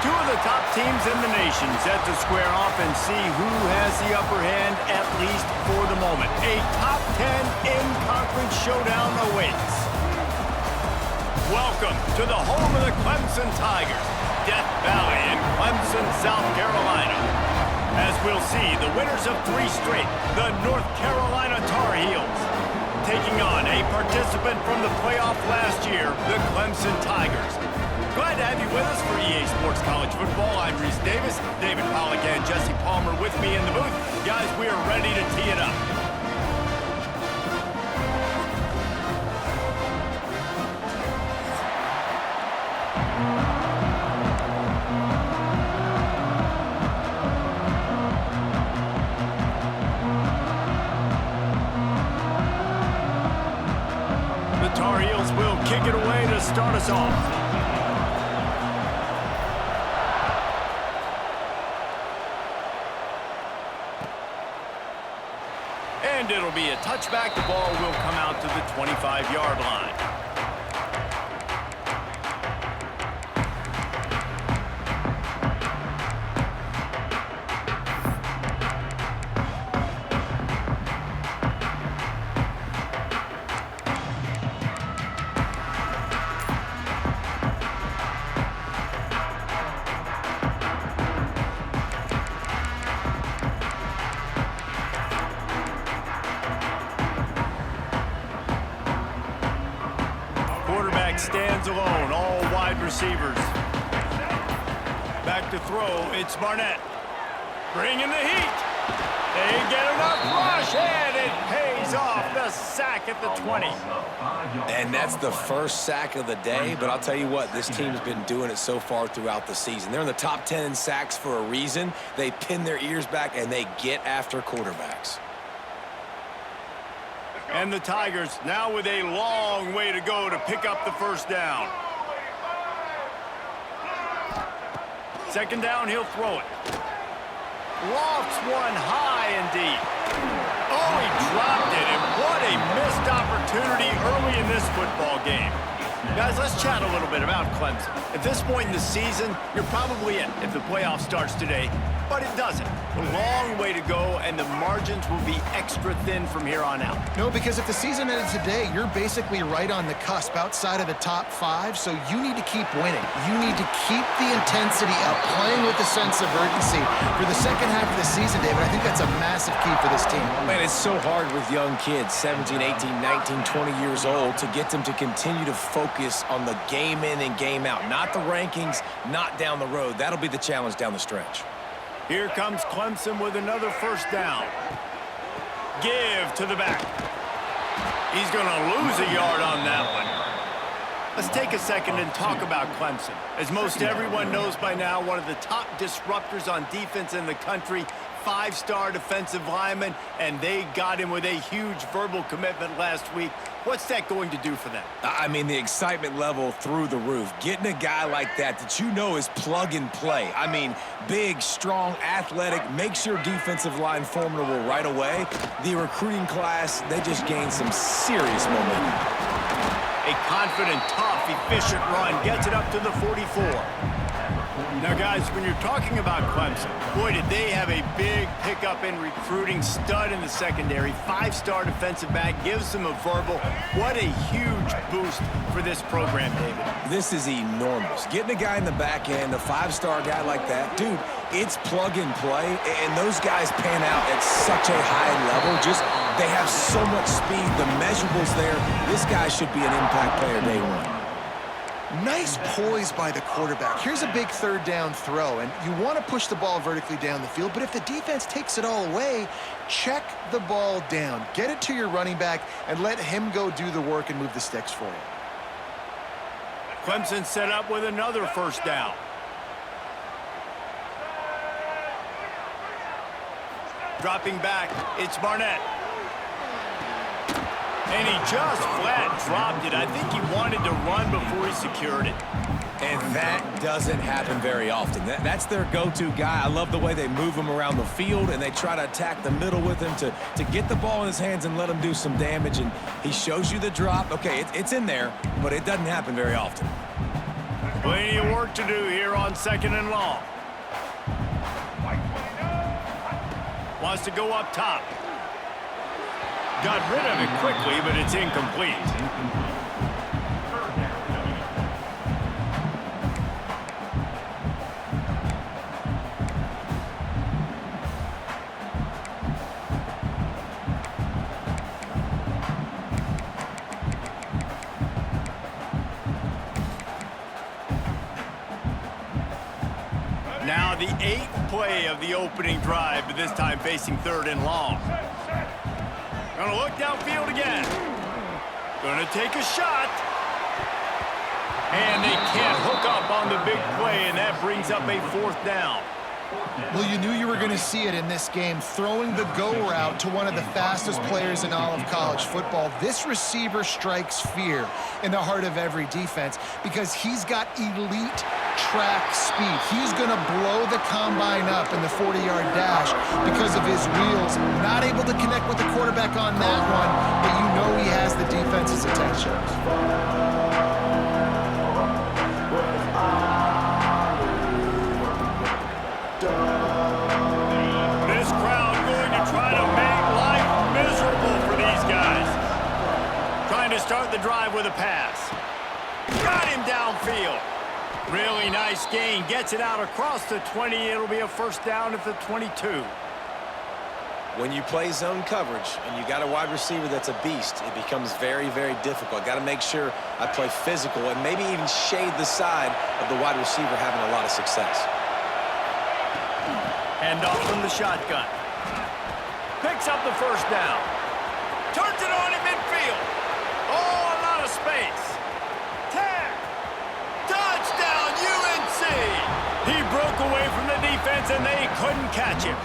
Two of the top teams in the nation set to square off and see who has the upper hand, at least for the moment. A top 10 in-conference showdown awaits. Welcome to the home of the Clemson Tigers, Death Valley in Clemson, South Carolina. As we'll see, the winners of 3 straight, the North Carolina Tar Heels, taking on a participant from the playoff last year, the Clemson Tigers. Glad to have you with us for EA Sports College Football. I'm Reese Davis, David Pollack and Jesse Palmer with me in the booth. Guys, we are ready to tee it up. The Tar Heels will kick it away to start us off. And it'll be a touchback. The ball will come out to the 25-yard line. Stands alone, all wide receivers. Back to throw, it's Barnett. Bringing the heat. They get enough rush, and it pays off. The sack at the 20. And that's the first sack of the day, but I'll tell you what, this team's been doing it so far throughout the season. They're in the top 10 in sacks for a reason. They pin their ears back, and they get after quarterbacks. And the Tigers now with a long way to go to pick up the first down. Second down, he'll throw it. Lofts one high and deep. Oh, he dropped it, and what a missed opportunity early in this football game. Guys, let's chat a little bit about Clemson. At this point in the season, you're probably in if the playoff starts today, but it doesn't. A long way to go, and the margins will be extra thin from here on out. No, because if the season ended today, you're basically right on the cusp outside of the top 5, so you need to keep winning. You need to keep the intensity up, playing with a sense of urgency. For the second half of the season, David, I think that's a massive key for this team. Man, it's so hard with young kids, 17, 18, 19, 20 years old, to get them to continue to focus on the game in and game out. Not the rankings, not down the road. That'll be the challenge down the stretch. Here comes Clemson with another first down. Give to the back. He's going to lose a yard on that one. Let's take a second and talk about Clemson. As most everyone knows by now, one of the top disruptors on defense in the country, 5-star defensive lineman, and they got him with a huge verbal commitment last week. What's that going to do for them? I mean, the excitement level through the roof. Getting a guy like that you know is plug and play. I mean, big, strong, athletic, makes your defensive line formidable right away. The recruiting class, they just gained some serious momentum. A confident, tough, efficient run gets it up to the 44. Now, guys, when you're talking about Clemson, boy, did they have a big pickup in recruiting. Stud in the secondary, 5-star defensive back, gives them a verbal. What a huge boost for this program, David. This is enormous. Getting a guy in the back end, a 5-star guy like that, dude, it's plug and play, and those guys pan out at such a high level. Just, they have so much speed. The measurables there. This guy should be an impact player day one. Nice poise by the quarterback. Here's a big third down throw, and you want to push the ball vertically down the field, but if the defense takes it all away, check the ball down. Get it to your running back and let him go do the work and move the sticks for you. Clemson set up with another first down. Dropping back, it's Barnett. And he just flat dropped it. I think he wanted to run before he secured it. And that doesn't happen very often. That's their go-to guy. I love the way they move him around the field, and they try to attack the middle with him to get the ball in his hands and let him do some damage. And he shows you the drop. Okay, it's in there, but it doesn't happen very often. Plenty of work to do here on 2nd and long. Wants to go up top. Got rid of it quickly, but it's incomplete. Now the 8th play of the opening drive, but this time facing 3rd and long. Gonna look downfield again. Gonna take a shot. And they can't hook up on the big play, and that brings up a 4th down. Well, you knew you were going to see it in this game, throwing the go route to one of the fastest players in all of college football. This receiver strikes fear in the heart of every defense because he's got elite track speed. He's going to blow the combine up in the 40-yard dash because of his wheels. Not able to connect with the quarterback on that one, but you know he has the defense's attention. This crowd going to try to make life miserable for these guys. Trying to start the drive with a pass. Got him downfield. Really nice gain. Gets it out across the 20. It'll be a 1st down at the 22. When you play zone coverage and you got a wide receiver that's a beast, it becomes very, very difficult. Got to make sure I play physical and maybe even shade the side of the wide receiver having a lot of success. Hand off from the shotgun. Picks up the 1st down. Turns it on in midfield. Oh, a lot of space. 10. Touchdown, UNC. He broke away from the defense, and they couldn't catch him.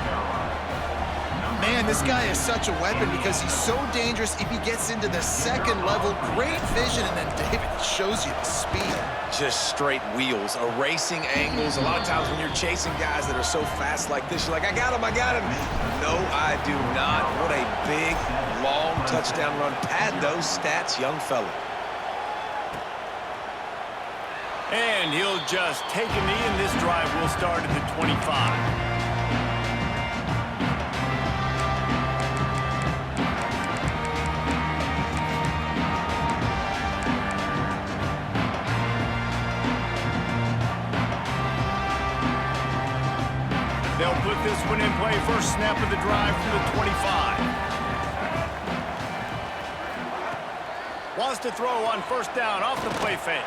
Man, this guy is such a weapon because he's so dangerous if he gets into the 2nd level. Great vision, and then David shows you the speed. Just straight wheels, erasing angles. A lot of times when you're chasing guys that are so fast like this, you're like, I got him. No, I do not. What a big, long touchdown run. Pad those stats, young fella. And he'll just take a knee, and this drive will start at the 25. They'll put this one in play. 1st snap of the drive from the 25. Wants to throw on 1st down off the play fake.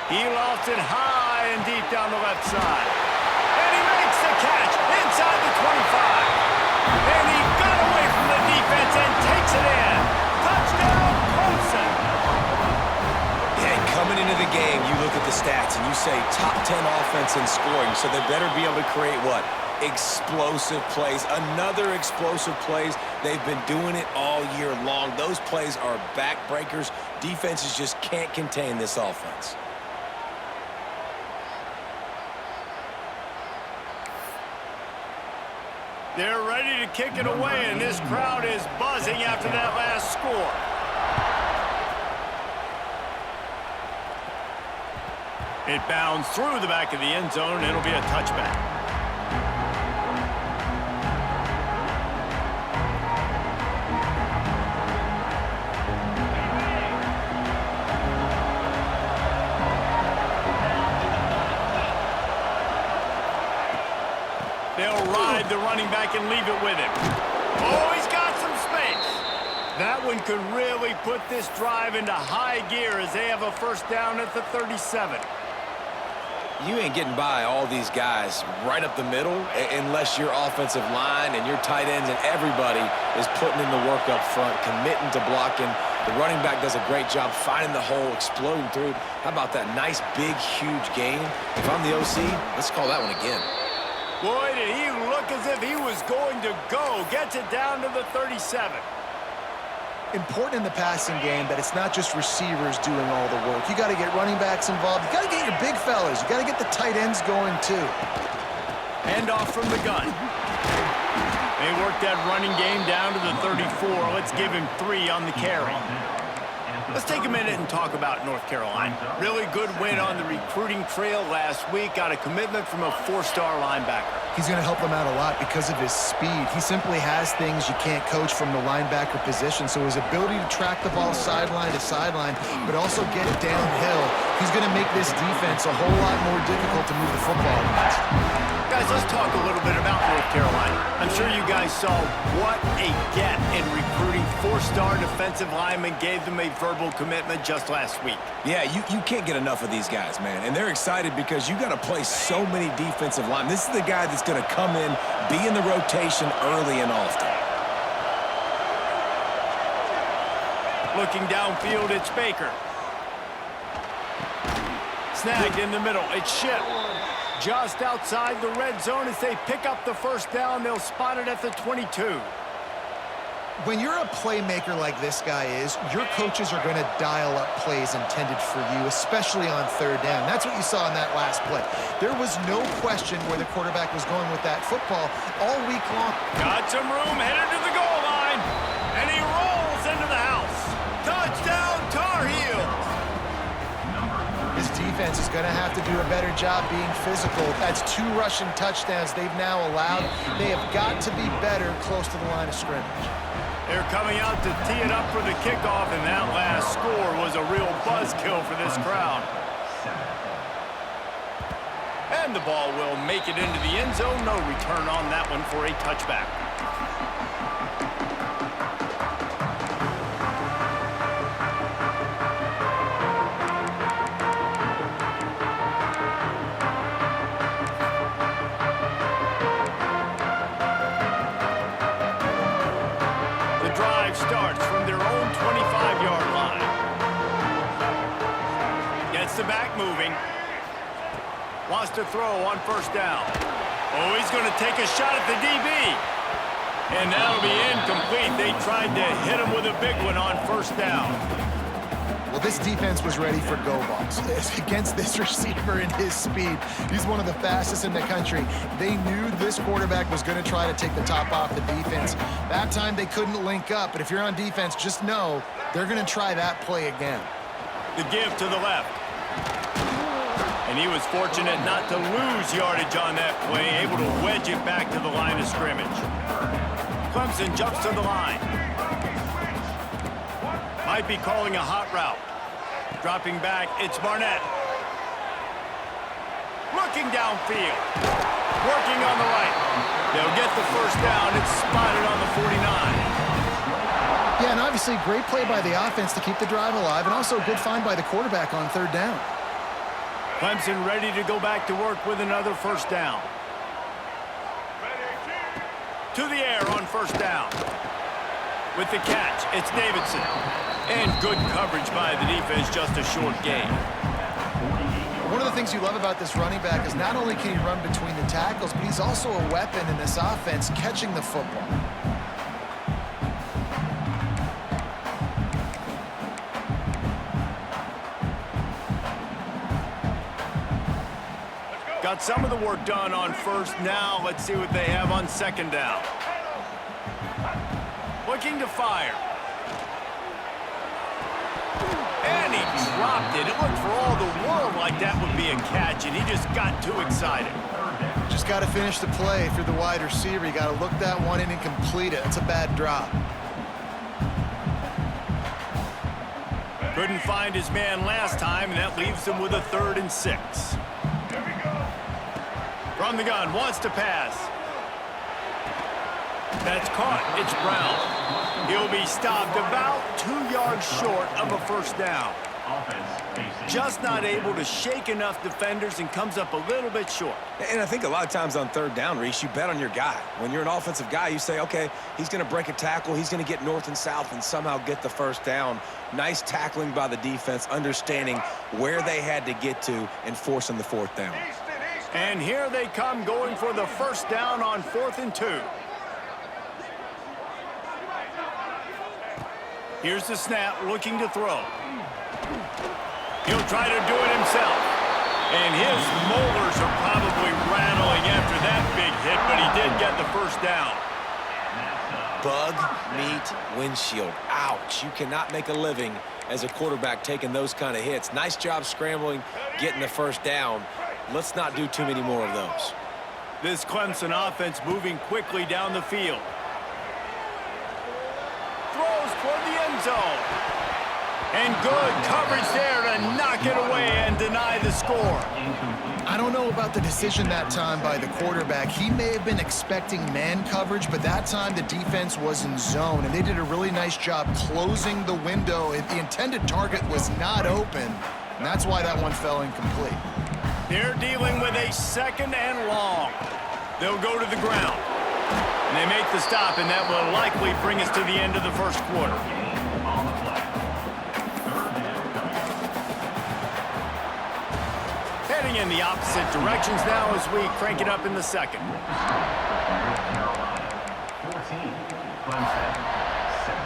He lofts it high and deep down the left side. And he makes the catch inside the 25. And he got away from the defense and takes it in. Touchdown, Clemson. Yeah, coming into the game, you look at the stats and you say top 10 offense in scoring, so they better be able to create what? Explosive plays. Another explosive plays. They've been doing it all year long. Those plays are backbreakers. Defenses just can't contain this offense. They're ready to kick it away, and this crowd is buzzing after that last score. It bounds through the back of the end zone, and it'll be a touchback. They'll ride the running back and leave it with him. Oh, he's got some space. That one could really put this drive into high gear as they have a 1st down at the 37. You ain't getting by all these guys right up the middle unless your offensive line and your tight ends and everybody is putting in the work up front, committing to blocking. The running back does a great job finding the hole, exploding through. How about that nice, big, huge gain? If I'm the OC, let's call that one again. Boy, did he look as if he was going to go. Gets it down to the 37. Important in the passing game that it's not just receivers doing all the work. You got to get running backs involved. You got to get your big fellas. You got to get the tight ends going too. Hand off from the gun. They work that running game down to the 34. Let's give him 3 on the carry. Let's take a minute and talk about North Carolina. Really good win on the recruiting trail last week. Got a commitment from a 4-star linebacker. He's going to help them out a lot because of his speed. He simply has things you can't coach from the linebacker position. So his ability to track the ball sideline to sideline, but also get it downhill, he's going to make this defense a whole lot more difficult to move the football against. Guys, let's talk a little bit about North Carolina. I'm sure you guys saw what a get in recruiting. 4-star defensive linemen gave them a verbal commitment just last week. Yeah, you can't get enough of these guys, man. And they're excited because you got to play so many defensive linemen. This is the guy that's going to come in, be in the rotation early and often. Looking downfield, it's Baker. Snagged in the middle, it's Ship. Just outside the red zone as they pick up the first down. They'll spot it at the 22. When you're a playmaker like this guy is, your coaches are going to dial up plays intended for you, especially on third down. That's what you saw in that last play. There was no question where the quarterback was going with that football all week long. Got some room, headed to the goal line, and he rolls into the house. Touchdown, Tar Heels! This defense is going to have to do a better job being physical. That's 2 rushing touchdowns they've now allowed. They have got to be better close to the line of scrimmage. They're coming out to tee it up for the kickoff, and that last score was a real buzzkill for this crowd. And the ball will make it into the end zone. No return on that one for a touchback. Starts from their own 25-yard line. Gets the back moving. Wants to throw on first down. Oh, he's going to take a shot at the DB. And that'll be incomplete. They tried to hit him with a big one on first down. Well, this defense was ready for go balls against this receiver and his speed. He's one of the fastest in the country. They knew this quarterback was going to try to take the top off the defense. That time they couldn't link up, but if you're on defense, just know they're going to try that play again. The give to the left. And he was fortunate not to lose yardage on that play, able to wedge it back to the line of scrimmage. Clemson jumps to the line. Might be calling a hot route. Dropping back, it's Barnett. Looking downfield. Working on the right. They'll get the first down. It's spotted on the 49. Yeah, and obviously great play by the offense to keep the drive alive, and also a good find by the quarterback on third down. Clemson ready to go back to work with another first down. To the air on first down. With the catch, it's Davidson. And good coverage by the defense, just a short gain. One of the things you love about this running back is not only can he run between the tackles, but he's also a weapon in this offense, catching the football. Got some of the work done on first. Now let's see what they have on second down. Looking to fire. And he dropped it. It looked for all the world like that would be a catch, and he just got too excited. Just got to finish the play. If you're the wide receiver, you got to look that one in and complete it. That's a bad drop. Couldn't find his man last time, and that leaves him with a 3rd and 6. From the gun, wants to pass. That's caught. It's Brown. He'll be stopped about 2 yards short of a first down. Just not able to shake enough defenders and comes up a little bit short. And I think a lot of times on third down, Reese, you bet on your guy. When you're an offensive guy, you say, okay, he's going to break a tackle. He's going to get north and south and somehow get the first down. Nice tackling by the defense, understanding where they had to get to and forcing the 4th down. And here they come going for the first down on 4th and 2. Here's the snap, looking to throw. He'll try to do it himself. And his molars are probably rattling after that big hit, but he did get the first down. Bug meat windshield. Ouch. You cannot make a living as a quarterback taking those kind of hits. Nice job scrambling, getting the first down. Let's not do too many more of those. This Clemson offense moving quickly down the field. Throws toward the end zone. And good coverage there to knock it away and deny the score. I don't know about the decision that time by the quarterback. He may have been expecting man coverage, but that time the defense was in zone, and they did a really nice job closing the window. The intended target was not open, and that's why that one fell incomplete. They're dealing with a 2nd and long. They'll go to the ground. And they make the stop, and that will likely bring us to the end of the first quarter. Heading in the opposite directions now as we crank it up in the second. 14, Clemson, 7.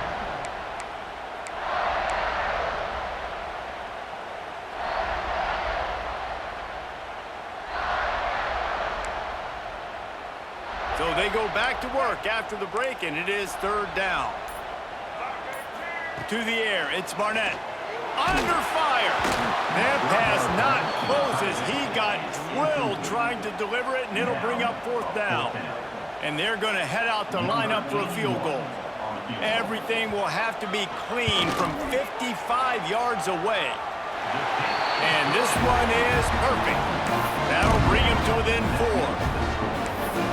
So they go back to work after the break, and it is 3rd down. To the air, it's Barnett. Under fire. That pass not close as he got drilled trying to deliver it, and it'll bring up 4th down. And they're going to head out to line up for a field goal. Everything will have to be clean from 55 yards away. And this one is perfect. That'll bring him to within 4.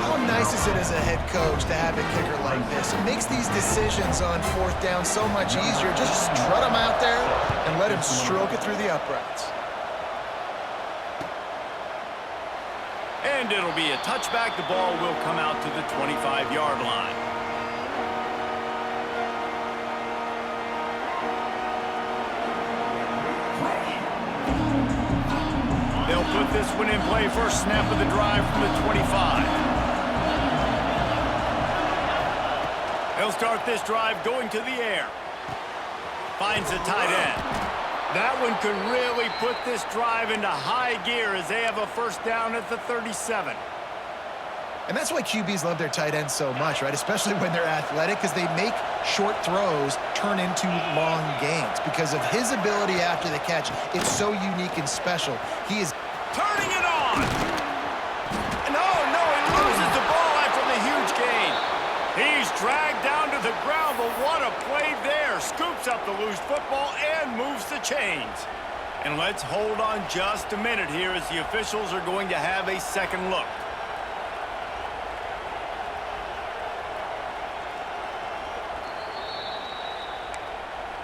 How nice is it as a head coach to have a kicker like this? It makes these decisions on 4th down so much easier. Just strut him out there and let him stroke it through the uprights. And it'll be a touchback. The ball will come out to the 25-yard line. They'll put this one in play. First snap of the drive from the 25. They'll start this drive going to the air. Finds a tight end. That one could really put this drive into high gear as they have a first down at the 37. And that's why QBs love their tight ends so much, right? Especially when they're athletic, because they make short throws turn into long gains. Because of his ability after the catch, it's so unique and special. He is turning it on. No, he loses the ball after the huge gain. He's dragged down to the ground, but what a play there. Scoops up the loose football and moves the chains. And let's hold on just a minute here as the officials are going to have a second look.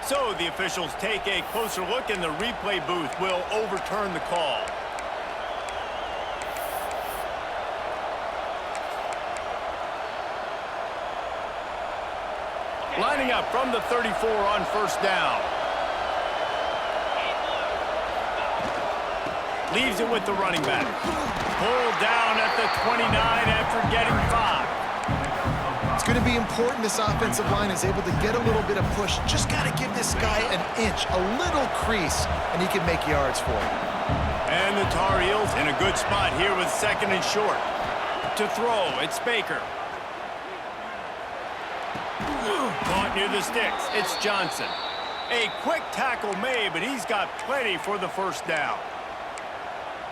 So the officials take a closer look, and the replay booth will overturn the call. Lining up from the 34 on first down. Leaves it with the running back. Pulled down at the 29 after getting 5. It's going to be important this offensive line is able to get a little bit of push. Just got to give this guy an inch, a little crease, and he can make yards for it. And the Tar Heels in a good spot here with 2nd and short. To throw, it's Baker. Caught near the sticks, it's Johnson. A quick tackle made, but he's got plenty for the first down.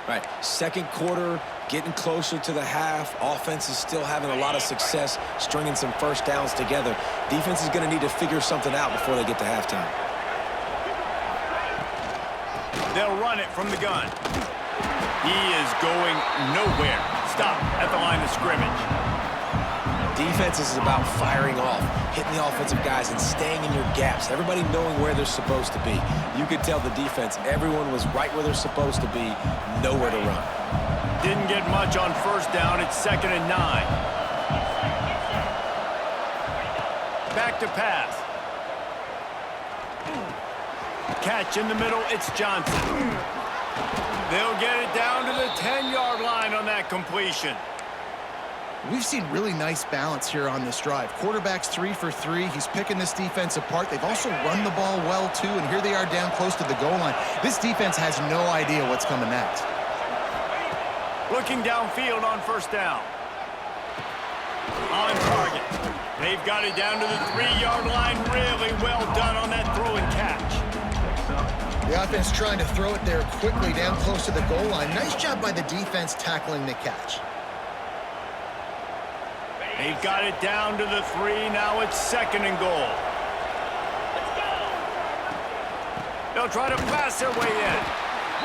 Right, second quarter, getting closer to the half. Offense is still having a lot of success stringing some first downs together. Defense is going to need to figure something out before they get to halftime. They'll run it from the gun. He is going nowhere. Stop at the line of scrimmage. Defense is about firing off, hitting the offensive guys and staying in your gaps. Everybody knowing where they're supposed to be. You could tell the defense, everyone was right where they're supposed to be, nowhere to run. Didn't get much on first down. It's 2nd and 9. Back to pass. Catch in the middle. It's Johnson. They'll get it down to the 10-yard line on that completion. We've seen really nice balance here on this drive. Quarterback's 3 for 3. He's picking this defense apart. They've also run the ball well, too, and here they are down close to the goal line. This defense has no idea what's coming next. Looking downfield on first down. On target. They've got it down to the 3-yard line. Really well done on that throw and catch. The offense trying to throw it there quickly down close to the goal line. Nice job by the defense tackling the catch. They've got it down to the 3. Now it's 2nd and goal. They'll try to pass their way in.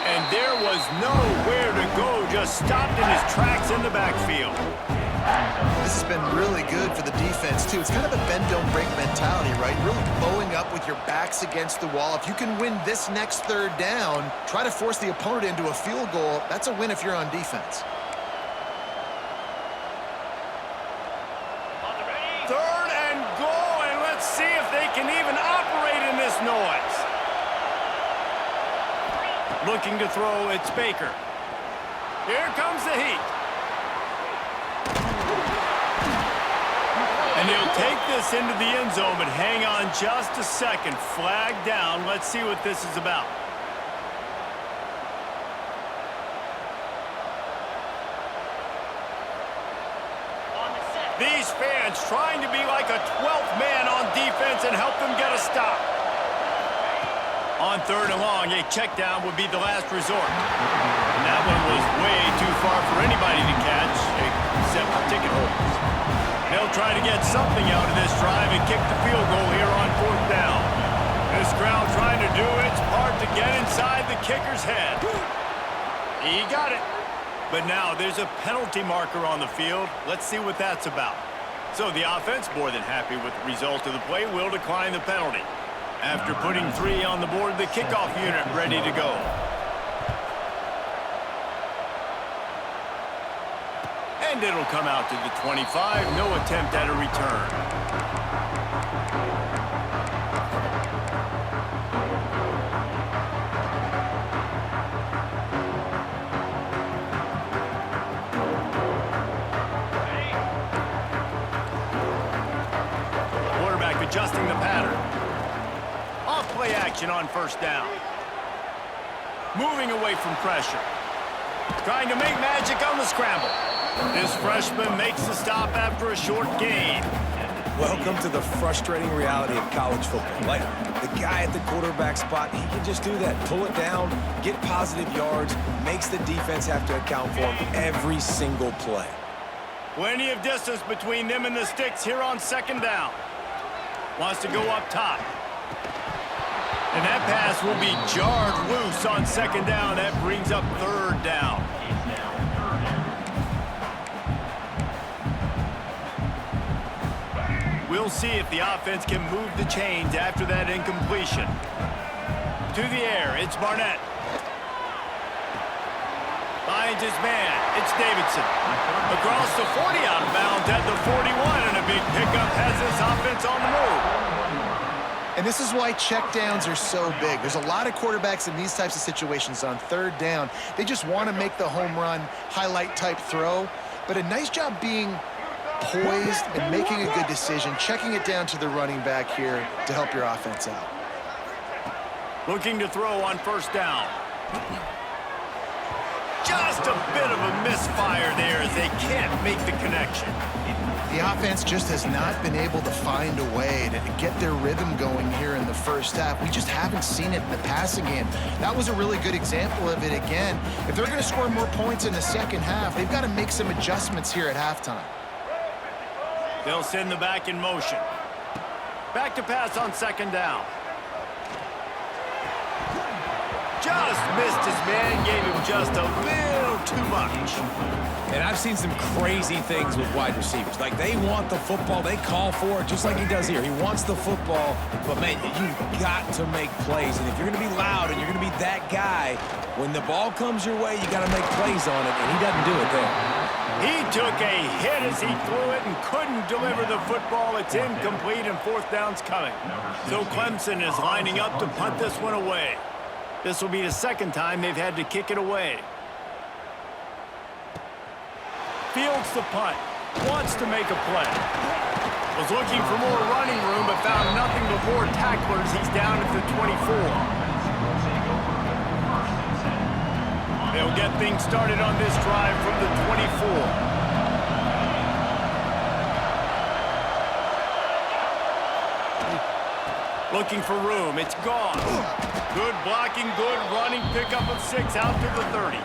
And there was nowhere to go. Just stopped in his tracks in the backfield. This has been really good for the defense, too. It's kind of a bend-don't-break mentality, right? Really bowing up with your backs against the wall. If you can win this next 3rd down, try to force the opponent into a field goal. That's a win if you're on defense. 3rd and goal, and let's see if they can even operate in this noise. Looking to throw, it's Baker. Here comes the heat. And he'll take this into the end zone, but hang on just a second. Flag down. Let's see what this is about. These fans trying to be like a 12th man on defense and help them get a stop. On 3rd and long, a check down would be the last resort. And that one was way too far for anybody to catch, except for ticket holders. They'll try to get something out of this drive and kick the field goal here on 4th down. This crowd trying to do its part to get inside the kicker's head. He got it. But now there's a penalty marker on the field. Let's see what that's about. So the offense, more than happy with the result of the play, will decline the penalty. After putting 3 on the board, the kickoff unit ready to go. And it'll come out to the 25. No attempt at a return. Quarterback adjusting the pattern. Off-play action on 1st down. Moving away from pressure. Trying to make magic on the scramble. This freshman makes the stop after a short gain. Welcome to the frustrating reality of college football. Like, the guy at the quarterback spot, he can just do that. Pull it down, get positive yards, makes the defense have to account for him every single play. Plenty of distance between them and the sticks here on 2nd down. Wants to go up top. And that pass will be jarred loose on 2nd down. That brings up 3rd down. We'll see if the offense can move the chains after that incompletion. To the air, it's Barnett. Finds his man, it's Davidson. Across the 40 out of bounds at the 41, and a big pickup has this offense on the move. And this is why checkdowns are so big. There's a lot of quarterbacks in these types of situations on 3rd down. They just want to make the home run, highlight type throw. But a nice job being poised and making a good decision, checking it down to the running back here to help your offense out. Looking to throw on 1st down. Just a bit of a misfire there as they can't make the connection. The offense just has not been able to find a way to get their rhythm going here in the 1st half. We just haven't seen it in the passing game. That was a really good example of it again. If they're going to score more points in the 2nd half, they've got to make some adjustments here at halftime. They'll send the back in motion. Back to pass on 2nd down. Just missed his man, gave him just a little too much. And I've seen some crazy things with wide receivers. Like, they want the football, they call for it, just like he does here. He wants the football, but, man, you've got to make plays. And if you're going to be loud and you're going to be that guy, when the ball comes your way, you got to make plays on it, and he doesn't do it there. He took a hit as he threw it and couldn't deliver the football. It's incomplete, and 4th down's coming. So Clemson is lining up to punt this one away. This will be the 2nd time they've had to kick it away. Fields the punt. Wants to make a play. Was looking for more running room, but found nothing before tacklers. He's down at the 24. They'll get things started on this drive from the 24. Looking for room. It's gone. Good blocking, good running. Pickup of 6 out to the 30.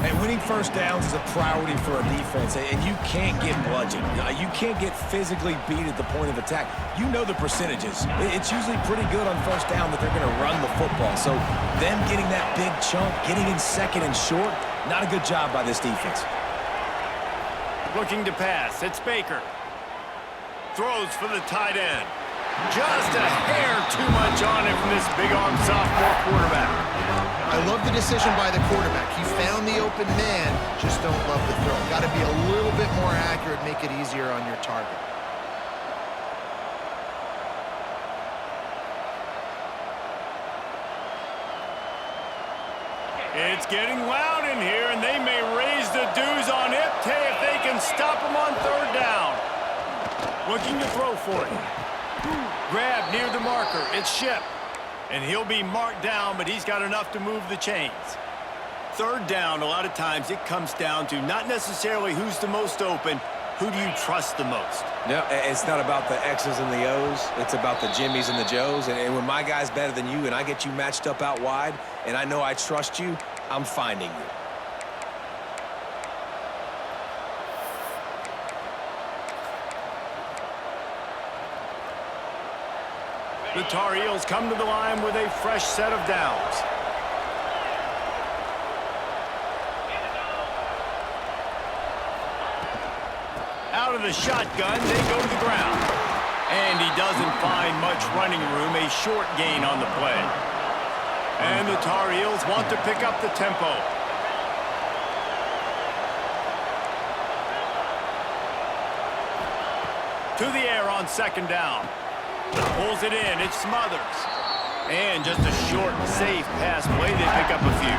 And winning first downs is a priority for a defense, and you can't get bludgeoned. You can't get physically beat at the point of attack. You know the percentages. It's usually pretty good on first down that they're going to run the football. So them getting that big chunk, getting in second and short, not a good job by this defense. Looking to pass. It's Baker. Throws for the tight end. Just a hair too much on it from this big-arm sophomore quarterback. I love the decision by the quarterback. He found the open man, just don't love the throw. Got to be a little bit more accurate, make it easier on your target. It's getting loud in here, and they may raise the dues on it if they can stop him on third down. Looking to throw for it. Grab near the marker. It's Ship. And he'll be marked down, but he's got enough to move the chains. Third down, a lot of times it comes down to not necessarily who's the most open, who do you trust the most? No, it's not about the X's and the O's. It's about the Jimmies and the Joes. And when my guy's better than you and I get you matched up out wide and I know I trust you, I'm finding you. The Tar Heels come to the line with a fresh set of downs. Out of the shotgun, they go to the ground. And he doesn't find much running room, a short gain on the play. And the Tar Heels want to pick up the tempo. To the air on second down. Pulls it in, it's Smothers. And just a short, safe pass play, they pick up a few.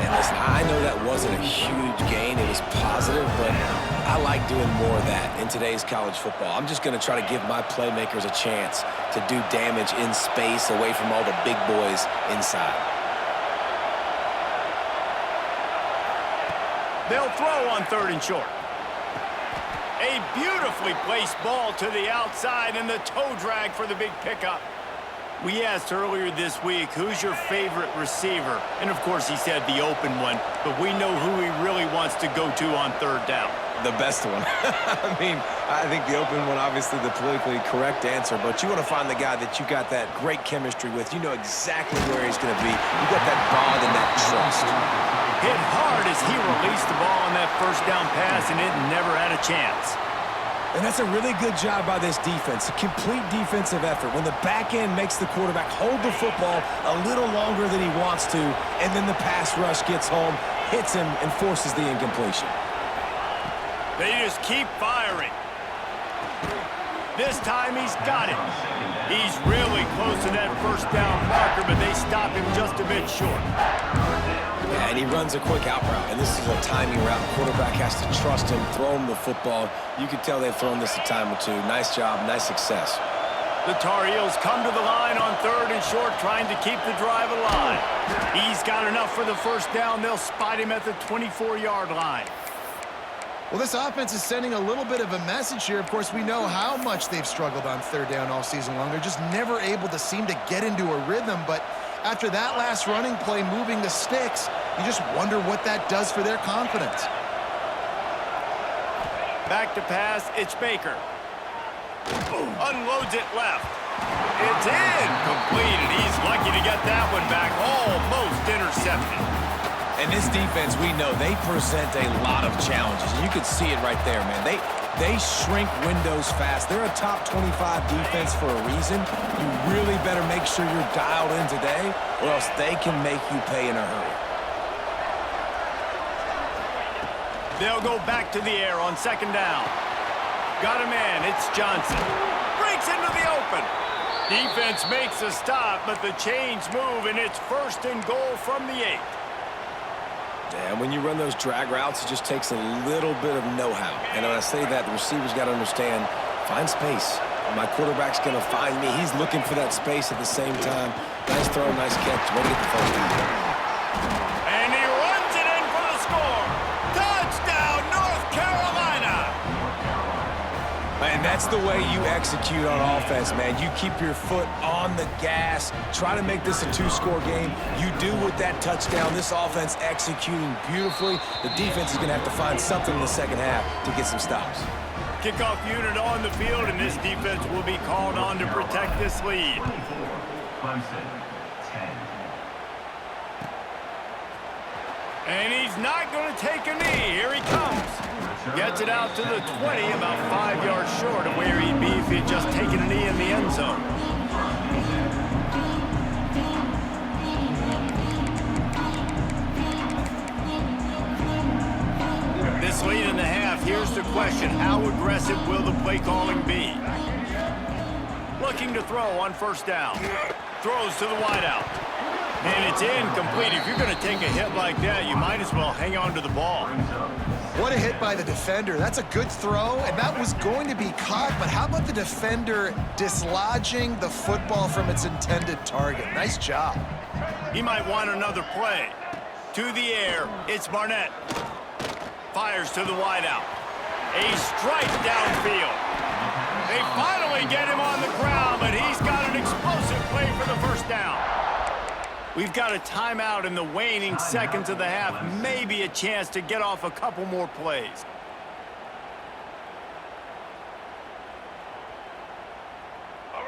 And listen, I know that wasn't a huge gain. It was positive, but I like doing more of that in today's college football. I'm just going to try to give my playmakers a chance to do damage in space away from all the big boys inside. They'll throw on third and short. A beautifully placed ball to the outside and the toe drag for the big pickup. We asked earlier this week, who's your favorite receiver? And of course he said the open one, but we know who he really wants to go to on third down. The best one. I mean, I think the open one, obviously the politically correct answer, but you want to find the guy that you got that great chemistry with. You know exactly where he's going to be. You got that bond and that trust. Hit hard as he released the ball on that first down pass, and it never had a chance. And that's a really good job by this defense, a complete defensive effort. When the back end makes the quarterback hold the football a little longer than he wants to, and then the pass rush gets home, hits him, and forces the incompletion. They just keep firing. This time he's got it. He's really close to that first down marker, but they stop him just a bit short. Yeah, and he runs a quick out route, and this is a timing route. Quarterback has to trust him, throw him the football. You can tell they've thrown this a time or two. Nice job, nice success. The Tar Heels come to the line on third and short, trying to keep the drive alive. He's got enough for the first down. They'll spot him at the 24-yard line. Well, this offense is sending a little bit of a message here. Of course, we know how much they've struggled on third down all season long. They're just never able to seem to get into a rhythm, but after that last running play moving the sticks, you just wonder what that does for their confidence. Back to pass, it's Baker. Unloads it left. It's incomplete, and he's lucky to get that one back. Almost intercepted. And this defense, we know, they present a lot of challenges. You can see it right there, man. They shrink windows fast. They're a top 25 defense for a reason. You really better make sure you're dialed in today, or else they can make you pay in a hurry. They'll go back to the air on second down. Got a man, it's Johnson. Breaks into the open. Defense makes a stop, but the chains move, and it's first and goal from the 8. And when you run those drag routes, it just takes a little bit of know-how. And when I say that, the receiver's got to understand, find space. My quarterback's going to find me. He's looking for that space at the same time. Nice throw, nice catch. Way to get the first down. And he runs it in for the score. Touchdown, North Carolina! And that's the way you execute on offense, man. You keep your foot on the gas, try to make this a two-score game. You do with that touchdown. This offense executing beautifully. The defense is going to have to find something in the second half to get some stops. Kickoff unit on the field, and this defense will be called on to protect this lead. 24, Clemson, 10. And he's not going to take a knee. Here he comes. Gets it out to the 20, about 5 yards short of where he'd be if he'd just taken a knee in the end zone. This lead in the half, here's the question. How aggressive will the play calling be? Looking to throw on first down. Throws to the wideout. And it's incomplete. If you're going to take a hit like that, you might as well hang on to the ball. What a hit by the defender. That's a good throw, and that was going to be caught, but how about the defender dislodging the football from its intended target? Nice job. He might want another play. To the air, it's Barnett. Fires to the wideout. A strike downfield. They finally get him on the ground, but he's got an explosive play for the first down. We've got a timeout in the waning seconds of the half. Maybe a chance to get off a couple more plays.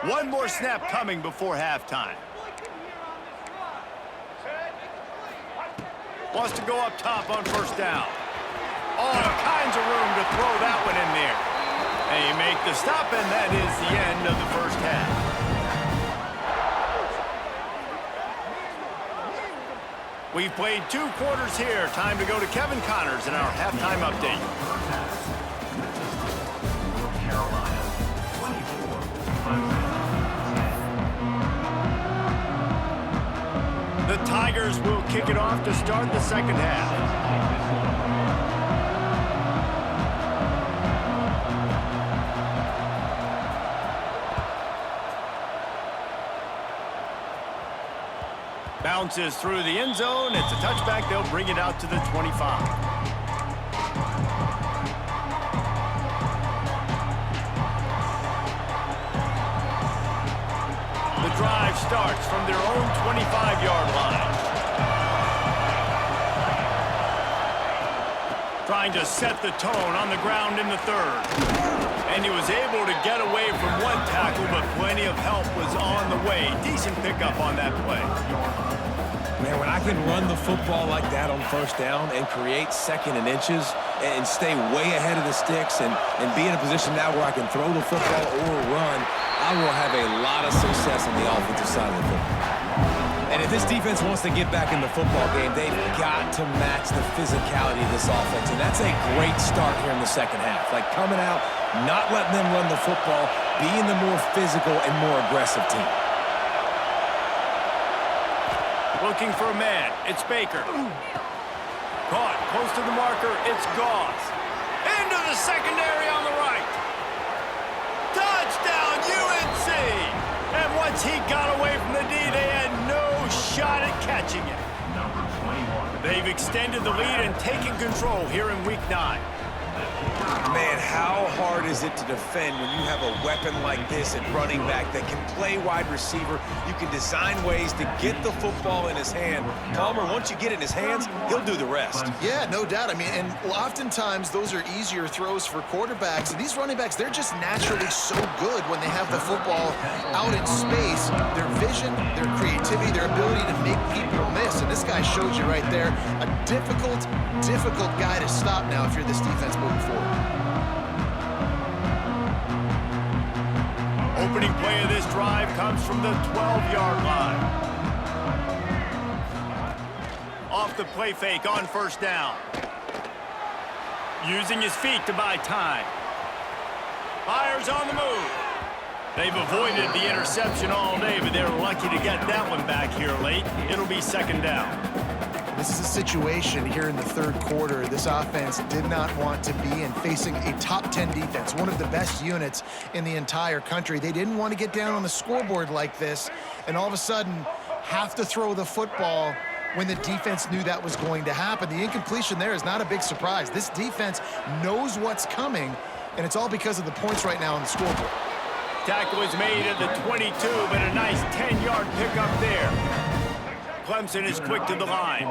One more snap coming before halftime. Wants to go up top on first down. All kinds of room to throw that one in there. And you make the stop, and that is the end of the first half. We've played 2 quarters here. Time to go to Kevin Connors in our halftime update. North Carolina, 24, Clemson, 10. The Tigers will kick it off to start the second half. Bounces through the end zone. It's a touchback. They'll bring it out to the 25. The drive starts from their own 25-yard line. Trying to set the tone on the ground in the third. And he was able to get away from one tackle, but plenty of help was on the way. Decent pickup on that play. Man, when I can run the football like that on first down and create second and inches and stay way ahead of the sticks and be in a position now where I can throw the football or run, I will have a lot of success on the offensive side of the football. And if this defense wants to get back in the football game, they've got to match the physicality of this offense. And that's a great start here in the second half. Like coming out, not letting them run the football, being the more physical and more aggressive team. Looking for a man. It's Baker. Caught close to the marker. It's Gauze. Into the secondary on the right. Touchdown, UNC! And once he got away from the D, they had no shot at catching it. Number 21. They've extended the lead and taken control here in Week 9. Man, how hard is it to defend when you have a weapon like this at running back that can play wide receiver? You can design ways to get the football in his hand. Palmer, once you get it in his hands, he'll do the rest. Yeah, no doubt. I mean, and oftentimes those are easier throws for quarterbacks. And these running backs, they're just naturally so good when they have the football out in space. Their vision, their creativity, their ability to make people miss. And this guy shows you right there, a difficult guy to stop now if you're this defense moving forward. Opening play of this drive comes from the 12-yard line. Off the play fake on first down. Using his feet to buy time. Fires on the move. They've avoided the interception all day, but they're lucky to get that one back here late. It'll be second down. This is a situation here in the third quarter this offense did not want to be in, facing a top 10 defense, one of the best units in the entire country. They didn't want to get down on the scoreboard like this and all of a sudden have to throw the football when the defense knew that was going to happen. The incompletion there is not a big surprise. This defense knows what's coming, And it's all because of the points right now on the scoreboard. Tackle is made at the 22, but a nice 10-yard pickup there. Clemson is quick to the line.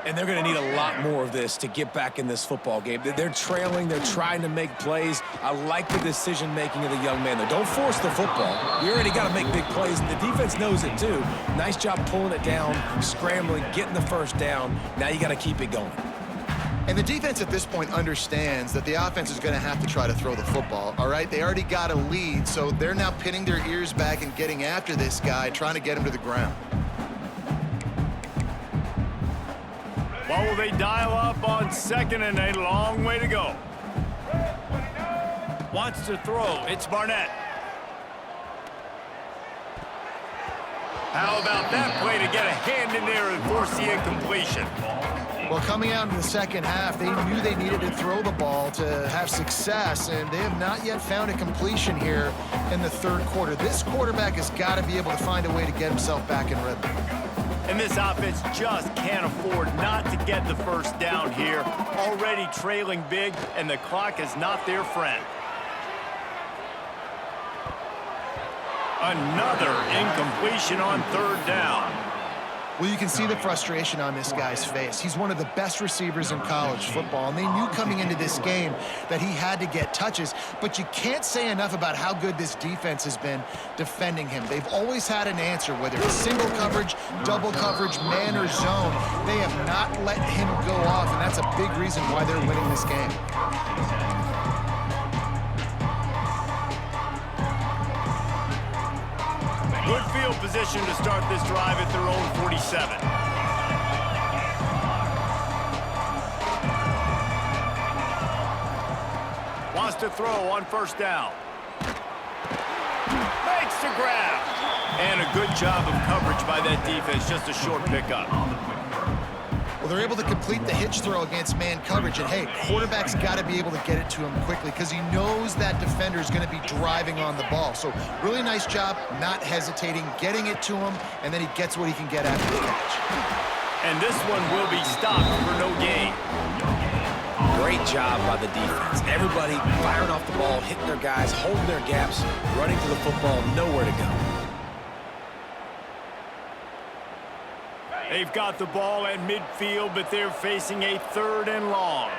And they're going to need a lot more of this to get back in this football game. They're trailing. They're trying to make plays. I like the decision-making of the young man, though. Don't force the football. You already got to make big plays, and the defense knows it, too. Nice job pulling it down, scrambling, getting the first down. Now you got to keep it going. And the defense at this point understands that the offense is going to have to try to throw the football, all right? They already got a lead, so they're now pinning their ears back and getting after this guy, trying to get him to the ground. What will they dial up on 2nd and a long way to go? Wants to throw. It's Barnett. How about that play to get a hand in there and force the incompletion? Well, coming out in the second half, they knew they needed to throw the ball to have success, and they have not yet found a completion here in the third quarter. This quarterback has got to be able to find a way to get himself back in rhythm. And this offense just can't afford not to get the first down here. Already trailing big, and the clock is not their friend. Another incompletion on 3rd down. Well, you can see the frustration on this guy's face. He's one of the best receivers in college football, and they knew coming into this game that he had to get touches, but you can't say enough about how good this defense has been defending him. They've always had an answer, whether it's single coverage, double coverage, man or zone. They have not let him go off, and that's a big reason why they're winning this game. Good field position to start this drive at their own 47. Wants to throw on 1st down. Makes the grab. And a good job of coverage by that defense, just a short pickup. Well, they're able to complete the hitch throw against man coverage, and hey, quarterback's got to be able to get it to him quickly because he knows that defender is going to be driving on the ball. So really nice job, not hesitating, getting it to him, and then he gets what he can get after the catch. And this one will be stopped for no gain. Great job by the defense. Everybody firing off the ball, hitting their guys, holding their gaps, running to the football, nowhere to go. They've got the ball at midfield, but they're facing a 3rd and long.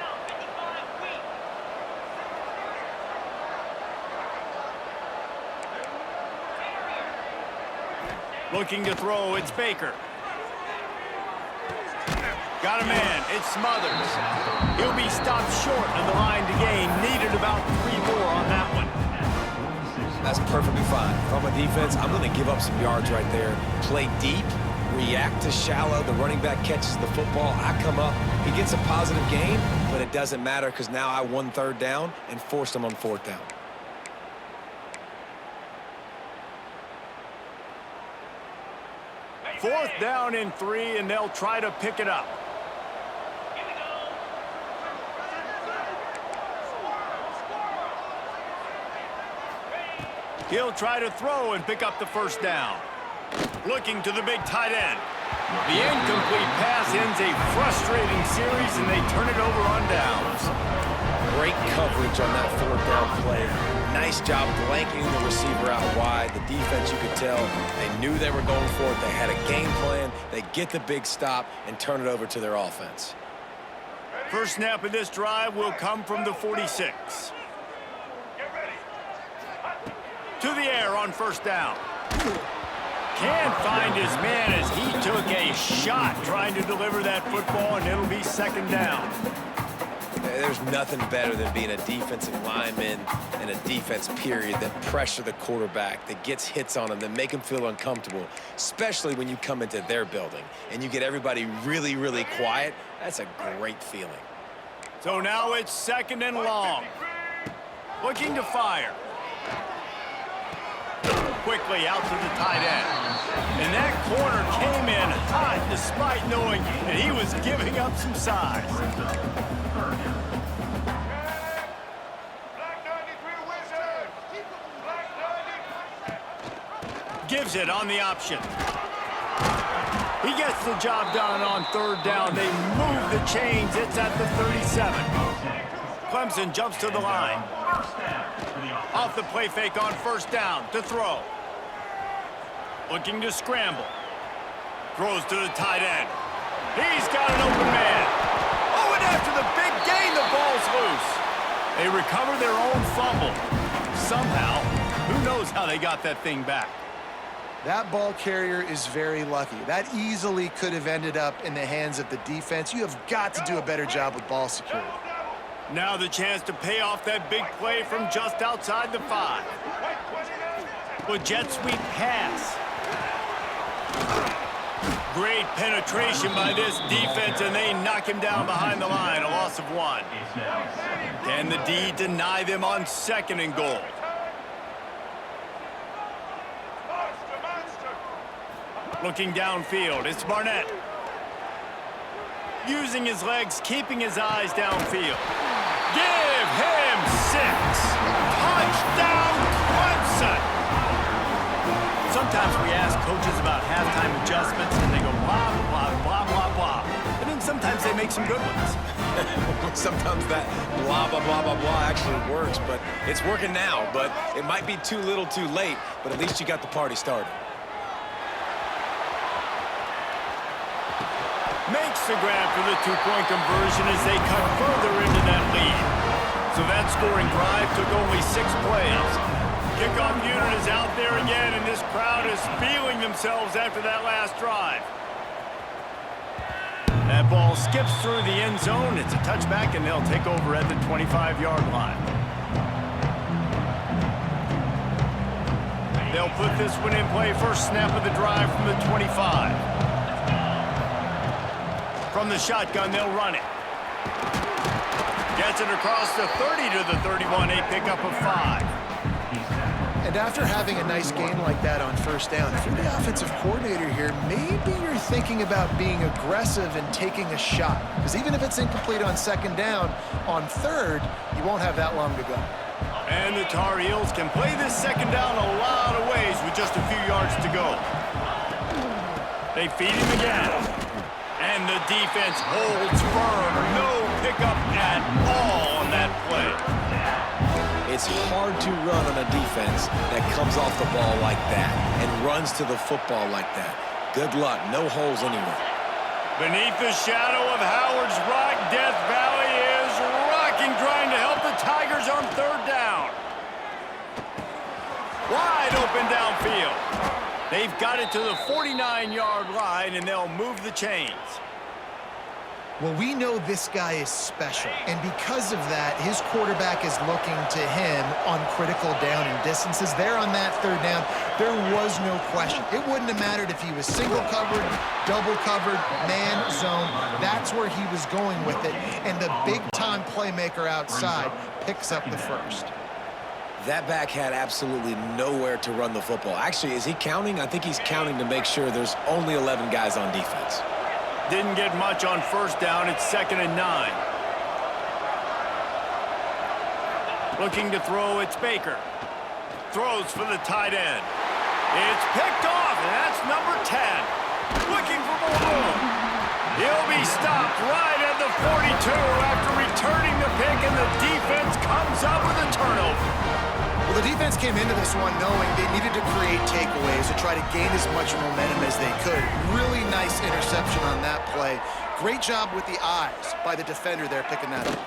Looking to throw, it's Baker. Got a man, it's Smothers. He'll be stopped short of the line to gain. Needed about 3 more on that one. That's perfectly fine. If I'm a defense, I'm going to give up some yards right there. Play deep. React to shallow. The running back catches the football. I come up. He gets a positive gain, but it doesn't matter because now I won 3rd down and forced him on 4th down. Fourth down and 3, and they'll try to pick it up. He'll try to throw and pick up the 1st down. Looking to the big tight end. The incomplete pass ends a frustrating series, and they turn it over on downs. Great coverage on that 4th down play. Nice job blanking the receiver out wide. The defense, you could tell, they knew they were going for it. They had a game plan. They get the big stop and turn it over to their offense. First snap of this drive will come from the 46. To the air on 1st down. Can't find his man as he took a shot trying to deliver that football, and it'll be 2nd down. There's nothing better than being a defensive lineman and a defense period that pressure the quarterback, that gets hits on him, that make him feel uncomfortable, especially when you come into their building and you get everybody really, really quiet. That's a great feeling. So now it's 2nd and long. Looking to fire. Quickly out to the tight end. And that corner came in hot despite knowing that he was giving up some size. Gives it on the option. He gets the job done on 3rd down. They move the chains. It's at the 37. Clemson jumps to the line. First down for the offense. Off the play fake on first down to throw. Looking to scramble. Throws to the tight end. He's got an open man. Oh, and after the big gain, the ball's loose. They recover their own fumble. Somehow, who knows how they got that thing back. That ball carrier is very lucky. That easily could have ended up in the hands of the defense. You have got to do a better job with ball security. Now the chance to pay off that big play from just outside the 5. With jet sweep pass. Great penetration by this defense, and they knock him down behind the line, a loss of 1. It's now second. Can the D deny them on 2nd and goal? Looking downfield, it's Barnett. Using his legs, keeping his eyes downfield. Give him 6. Touchdown, Clemson! Sometimes we ask coaches about halftime adjustments, and they go blah, blah, blah, blah, blah. And then sometimes they make some good ones. Sometimes that blah, blah, blah, blah, blah actually works, but it's working now. But it might be too little too late, but at least you got the party started. Makes the grab for the 2-point conversion as they cut further into that lead. So that scoring drive took only 6 plays. Kickoff unit is out there again, and this crowd is feeling themselves after that last drive. That ball skips through the end zone. It's a touchback, and they'll take over at the 25-yard line. They'll put this one in play first snap of the drive from the 25. From the shotgun, they'll run it. Gets it across the 30 to the 31, a pickup of 5. And after having a nice game like that on first down, if you're the offensive coordinator here, maybe you're thinking about being aggressive and taking a shot. Because even if it's incomplete on 2nd down, on 3rd, you won't have that long to go. And the Tar Heels can play this 2nd down a lot of ways with just a few yards to go. They feed him again. And the defense holds firm. No pickup at all on that play. It's hard to run on a defense that comes off the ball like that and runs to the football like that. Good luck. No holes anywhere. Beneath the shadow of Howard's Rock, Death Valley is rocking, trying to help the Tigers on 3rd down. Wide open downfield. They've got it to the 49-yard line, and they'll move the chains. Well, we know this guy is special, and because of that, his quarterback is looking to him on critical down and distances. There on that 3rd down, there was no question. It wouldn't have mattered if he was single covered, double covered, man zone. That's where he was going with it, and the big-time playmaker outside picks up the 1st. That back had absolutely nowhere to run the football. Actually, is he counting? I think he's counting to make sure there's only 11 guys on defense. Didn't get much on first down. It's 2nd and 9. Looking to throw, it's Baker. Throws for the tight end. It's picked off, and that's number 10. Looking for more room. He'll be stopped right at the 42 after returning the pick, and the defense comes up with a turnover. Well, the defense came into this one knowing they needed to create takeaways to try to gain as much momentum as they could. Really nice interception on that play. Great job with the eyes by the defender there picking that up.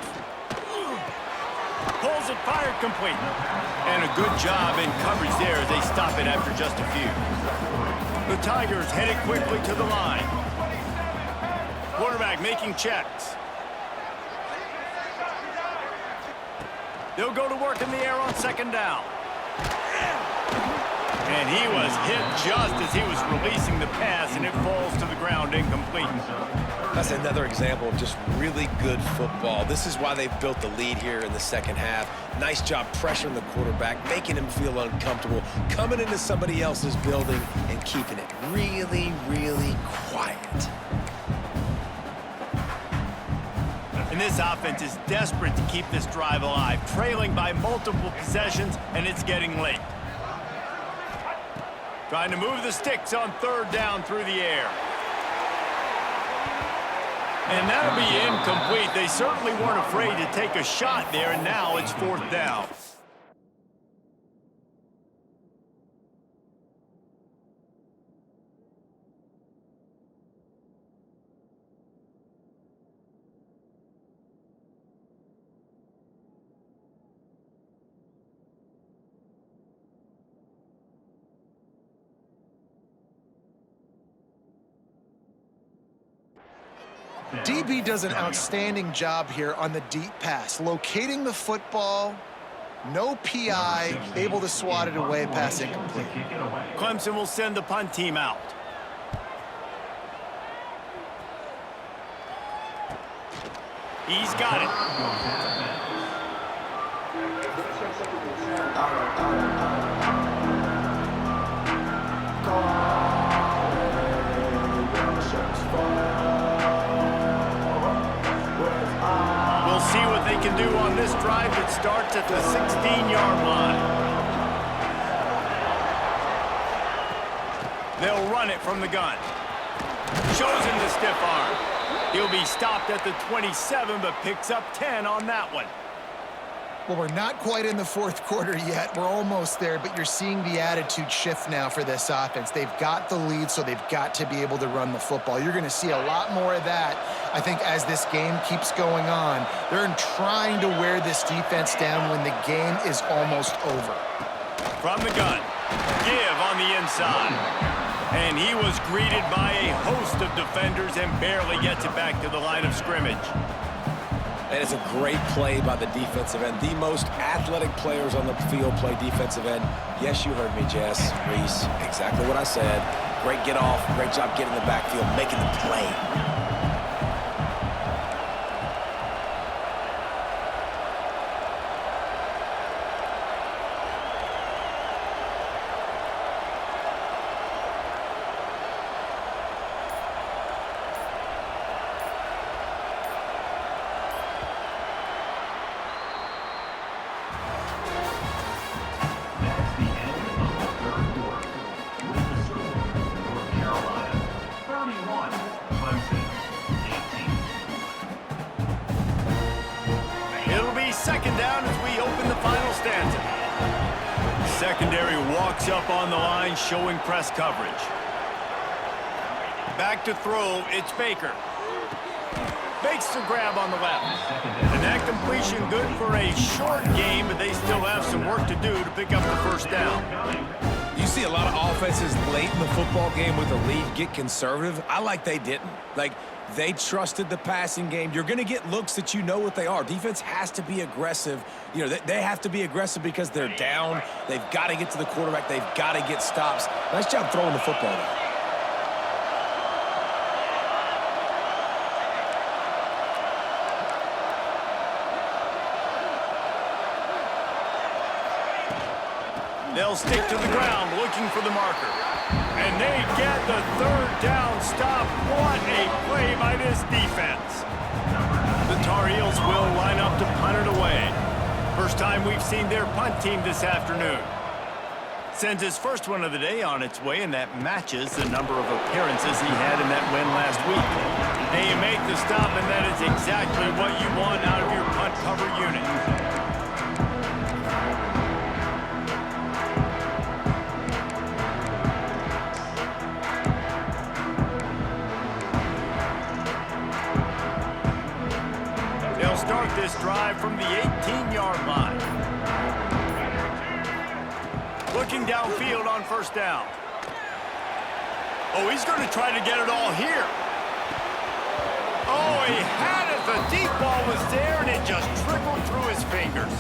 Pulls it, fired complete. And a good job in coverage there as they stop it after just a few. The Tigers headed quickly to the line. Quarterback making checks. They'll go to work in the air on 2nd down. And he was hit just as he was releasing the pass, and it falls to the ground incomplete. That's another example of just really good football. This is why they've built the lead here in the 2nd half. Nice job pressuring the quarterback, making him feel uncomfortable, coming into somebody else's building and keeping it really, really quiet. And this offense is desperate to keep this drive alive, trailing by multiple possessions, and it's getting late. Trying to move the sticks on 3rd down through the air. And that'll be incomplete. They certainly weren't afraid to take a shot there, and now it's 4th down. DB does an outstanding job here on the deep pass, locating the football, no PI, able to swat it away, pass incomplete. Clemson will send the punt team out. He's got it. We'll see what they can do on this drive that starts at the 16-yard line. They'll run it from the gun. Shows him the stiff arm. He'll be stopped at the 27, but picks up 10 on that one. Well, we're not quite in the 4th quarter yet. We're almost there, but you're seeing the attitude shift now for this offense. They've got the lead, so they've got to be able to run the football. You're going to see a lot more of that, I think, as this game keeps going on. They're trying to wear this defense down when the game is almost over. From the gun, give on the inside. And he was greeted by a host of defenders and barely gets it back to the line of scrimmage. And it's a great play by the defensive end. The most athletic players on the field play defensive end. Yes, you heard me, Jess, Reese. Exactly what I said. Great get off. Great job getting in the backfield, making the play. Second down as we open the final stanza. Secondary walks up on the line, showing press coverage. Back to throw, it's Baker. Makes the grab on the left. And that completion good for a short game, but they still have some work to do to pick up the first down. You see a lot of offenses late in the football game with the lead get conservative. I like they didn't. They trusted the passing game. You're going to get looks that you know what they are. Defense has to be aggressive. You know, they have to be aggressive because they're down. They've got to get to the quarterback. They've got to get stops. Nice job throwing the football there. They'll stick to the ground looking for the marker. And they get the 3rd down stop. What a play by this defense. The Tar Heels will line up to punt it away. First time we've seen their punt team this afternoon. Sends his first one of the day on its way, and that matches the number of appearances he had in that win last week. They make the stop, and that is exactly what you want out of your punt cover unit. Start this drive from the 18-yard line. Looking downfield on first down. Oh, he's going to try to get it all here. Oh, he had it. The deep ball was there, and it just trickled through his fingers.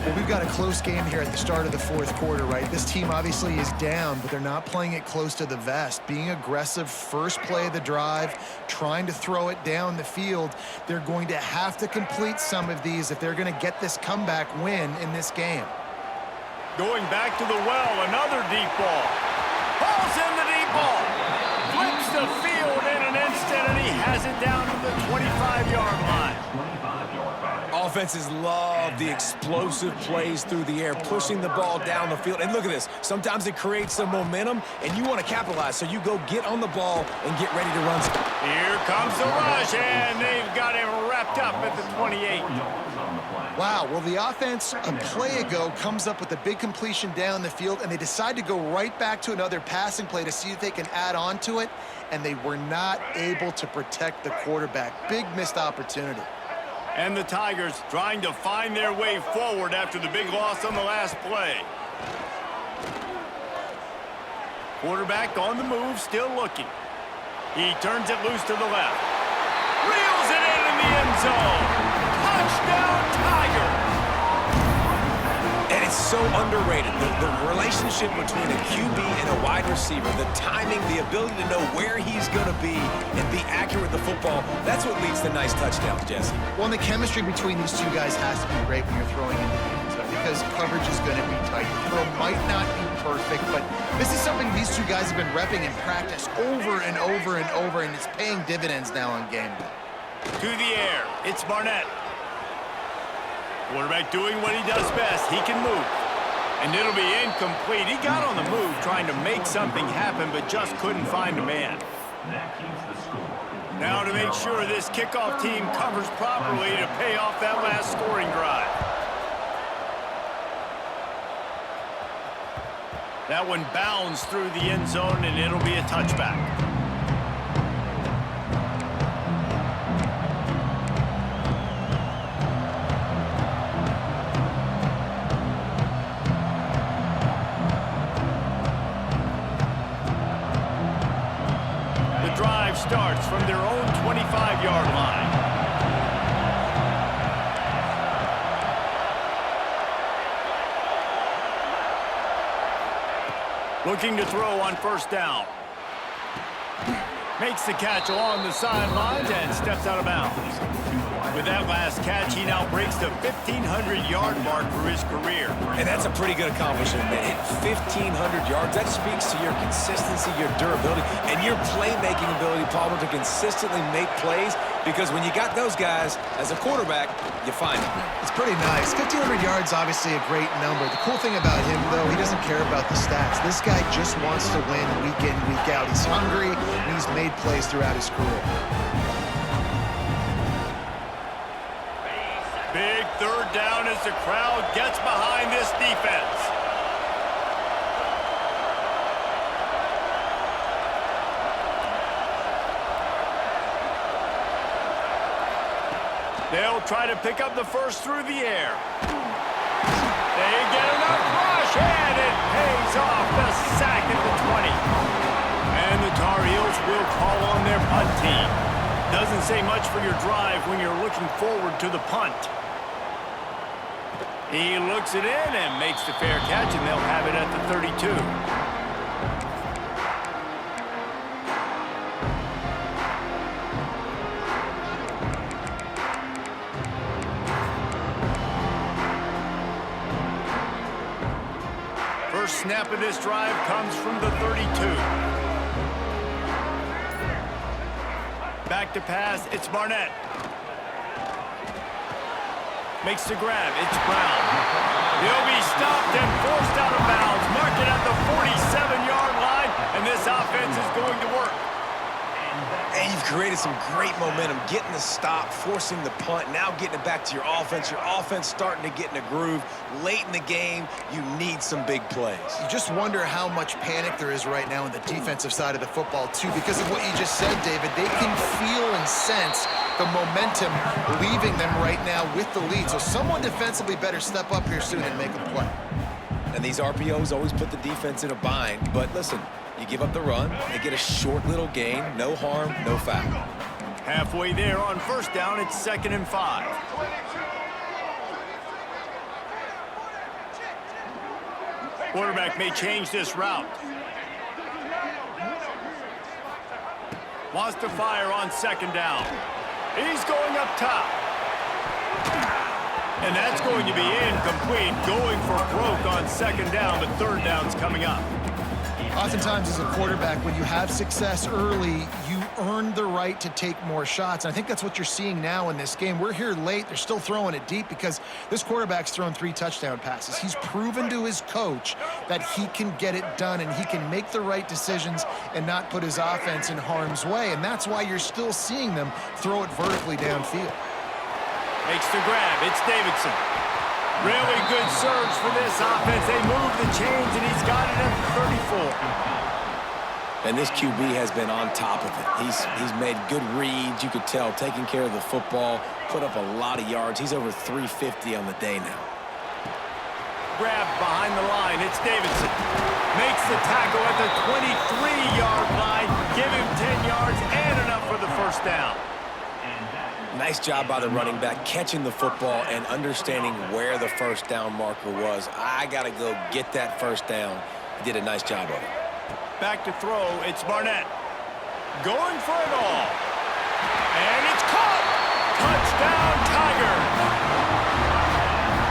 Well, we've got a close game here at the start of the 4th quarter, right? This team obviously is down, but they're not playing it close to the vest. Being aggressive, first play of the drive, trying to throw it down the field. They're going to have to complete some of these if they're going to get this comeback win in this game. Going back to the well, another deep ball. Hauls in the deep ball. Flips the field in an instant, and he has it down to the 25-yard line. Offenses love the explosive plays through the air, pushing the ball down the field. And look at this. Sometimes it creates some momentum, and you want to capitalize. So you go get on the ball and get ready to run. Here comes the rush, and they've got him wrapped up at the 28. Wow, well, the offense a play ago comes up with a big completion down the field, and they decide to go right back to another passing play to see if they can add on to it, and they were not able to protect the quarterback. Big missed opportunity. And the Tigers trying to find their way forward after the big loss on the last play. Quarterback on the move, still looking. He turns it loose to the left. Reels it in the end zone. Touchdown, Tigers! And it's so underrated. The relationship between a QB and a wide receiver, the timing, the ability to know where he's going to be and be accurate with the football, that's what leads to nice touchdowns, Jesse. Well, and the chemistry between these two guys has to be great when you're throwing into the end zone because coverage is going to be tight. The throw might not be perfect, but this is something these two guys have been repping in practice over and over and over, and it's paying dividends now on game day. To the air, it's Barnett. Quarterback doing what he does best. He can move. And it'll be incomplete. He got on the move trying to make something happen, but just couldn't find a man. Now to make sure this kickoff team covers properly to pay off that last scoring drive. That one bounds through the end zone, and it'll be a touchback. Starts from their own 25-yard line. Looking to throw on first down. Makes the catch along the sidelines and steps out of bounds. With that last catch, he now breaks the 1,500-yard mark for his career. And that's a pretty good accomplishment, man. Hit 1,500 yards. That speaks to your consistency, your durability, and your playmaking ability, Palmer, to consistently make plays. Because when you got those guys as a quarterback, you find them. It's pretty nice. 1,500 yards, obviously a great number. The cool thing about him, though, he doesn't care about the stats. This guy just wants to win week in, week out. He's hungry, and he's made plays throughout his career. Big third down as the crowd gets behind this defense. They'll try to pick up the first through the air. They get enough rush, and it pays off the sack at the 20. And the Tar Heels will call on their punt team. Doesn't say much for your drive when you're looking forward to the punt. He looks it in and makes the fair catch, and they'll have it at the 32. First snap of this drive comes from the 32. Back to pass, it's Barnett. Makes the grab, it's Brown. He'll be stopped and forced out of bounds. Mark it at the 47-yard line, and this offense is going to work. And you've created some great momentum, getting the stop, forcing the punt, now getting it back to your offense. Your offense starting to get in a groove. Late in the game, you need some big plays. You just wonder how much panic there is right now on the defensive side of the football, too, because of what you just said, David. They can feel and sense the momentum leaving them right now with the lead. So someone defensively better step up here soon and make a play. And these RPOs always put the defense in a bind. But listen, you give up the run, they get a short little gain, no harm, no foul. Halfway there on first down, it's 2nd and 5. Quarterback may change this route. Wants to fire on 2nd down. He's going up top. And that's going to be incomplete. Going for broke on 2nd down, but 3rd down's coming up. Oftentimes as a quarterback, when you have success early, you earn earned the right to take more shots. And I think that's what you're seeing now in this game. We're here late. They're still throwing it deep because this quarterback's thrown 3 touchdown passes. He's proven to his coach that he can get it done and he can make the right decisions and not put his offense in harm's way. And that's why you're still seeing them throw it vertically downfield. Makes the grab. It's Davidson. Really good surge for this offense. They move the chains, and he's got it at the 34. And this QB has been on top of it. He's made good reads, you could tell, taking care of the football, put up a lot of yards. He's over 350 on the day now. Grab behind the line. It's Davidson. Makes the tackle at the 23-yard line. Give him 10 yards and enough for the first down. Nice job by the running back, catching the football and understanding where the first down marker was. I got to go get that first down. He did a nice job of it. Back to throw, it's Barnett. Going for it all. And it's caught! Touchdown, Tiger!